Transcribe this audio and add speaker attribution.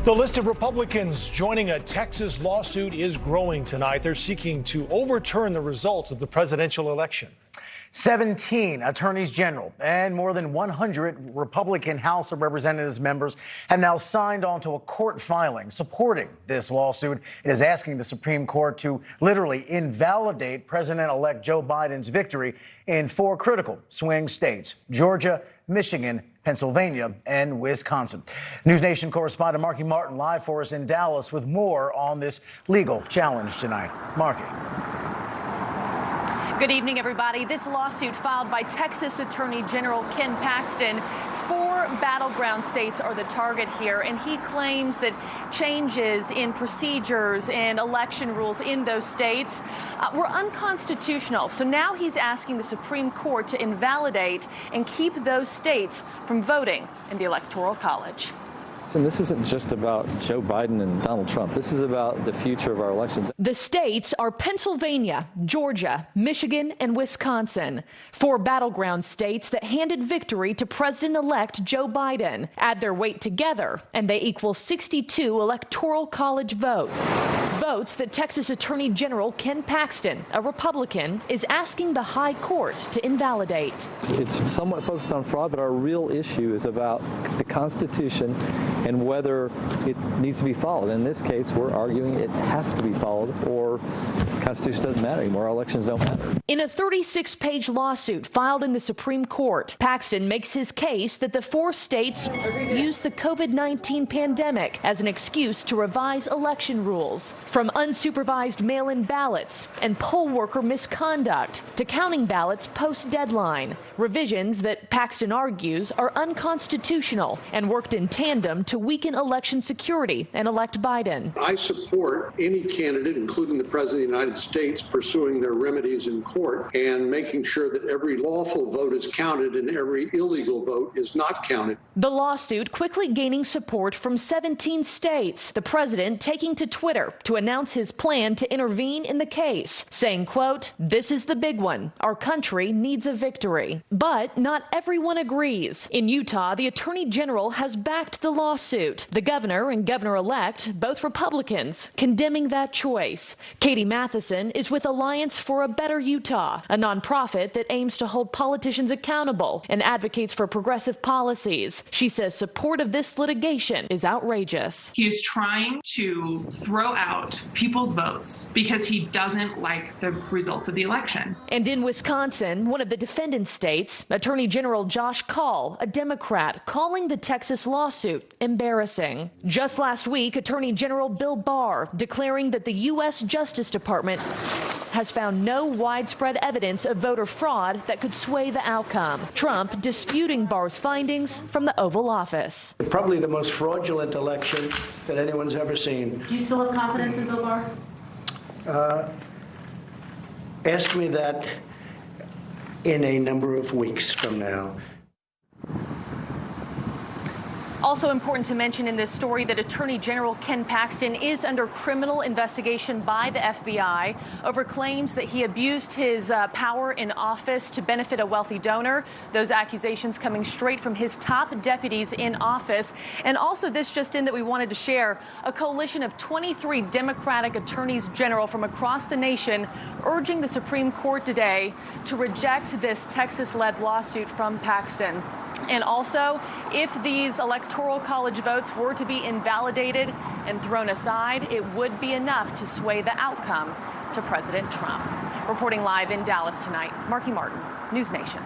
Speaker 1: The list of Republicans joining a Texas lawsuit is growing tonight. They're seeking to overturn the results of the presidential election.
Speaker 2: 17 attorneys general and more than 100 Republican House of Representatives members have now signed on to a court filing supporting this lawsuit. It is asking the Supreme Court to literally invalidate President-elect Joe Biden's victory in 4 critical swing states: Georgia, Michigan, Pennsylvania, and Wisconsin. News Nation correspondent Marky Martin live for us in Dallas with more on this legal challenge tonight. Marky.
Speaker 3: Good evening, everybody. This lawsuit filed by Texas Attorney General Ken Paxton. 4 battleground states are the target here, and he claims that changes in procedures and election rules in those states were unconstitutional. So now he's asking the Supreme Court to invalidate and keep those states from voting in the Electoral College.
Speaker 4: And this isn't just about Joe Biden and Donald Trump. This is about the future of our elections.
Speaker 3: The states are Pennsylvania, Georgia, Michigan, and Wisconsin. 4 battleground states that handed victory to President-elect Joe Biden. Add their weight together, and they equal 62 Electoral College votes. Votes that Texas Attorney General Ken Paxton, a Republican, is asking the high court to invalidate.
Speaker 4: It's somewhat focused on fraud, but our real issue is about the Constitution and whether it needs to be followed. In this case, we're arguing it has to be followed, or the Constitution doesn't matter anymore. Our elections don't matter.
Speaker 3: In a 36-page lawsuit filed in the Supreme Court, Paxton makes his case that the 4 states used the COVID-19 pandemic as an excuse to revise election rules. From unsupervised mail-in ballots and poll worker misconduct to counting ballots post-deadline, revisions that Paxton argues are unconstitutional and worked in tandem to weaken election security and elect Biden.
Speaker 5: I support any candidate, including the President of the United States, pursuing their remedies in court and making sure that every lawful vote is counted and every illegal vote is not counted.
Speaker 3: The lawsuit quickly gaining support from 17 states, the president taking to Twitter to announce his plan to intervene in the case, saying, quote, "This is the big one. Our country needs a victory." But not everyone agrees. In Utah, the attorney general has backed the lawsuit. The governor and governor-elect, both Republicans, condemning that choice. Katie Matheson is with Alliance for a Better Utah, a nonprofit that aims to hold politicians accountable and advocates for progressive policies. She says support of this litigation is outrageous.
Speaker 6: He is trying to throw out people's votes because he doesn't like the results of the election.
Speaker 3: And in Wisconsin, one of the defendant states, Attorney General Josh Kaul, a Democrat, calling the Texas lawsuit embarrassing. Just last week, Attorney General Bill Barr declaring that the U.S. Justice Department has found no widespread evidence of voter fraud that could sway the outcome. Trump disputing Barr's findings from the Oval Office.
Speaker 7: Probably the most fraudulent election that anyone's ever seen.
Speaker 3: Do you still have confidence in Bill Barr?
Speaker 7: Ask me that in a number of weeks from now.
Speaker 3: Also important to mention in this story that Attorney General Ken Paxton is under criminal investigation by the FBI over claims that he abused his power in office to benefit a wealthy donor. Those accusations coming straight from his top deputies in office. And also this just in that we wanted to share, a coalition of 23 Democratic attorneys general from across the nation urging the Supreme Court today to reject this Texas-led lawsuit from Paxton. And also, if these electoral college votes were to be invalidated and thrown aside, it would be enough to sway the outcome to President Trump. Reporting live in Dallas tonight, Marky Martin, News Nation.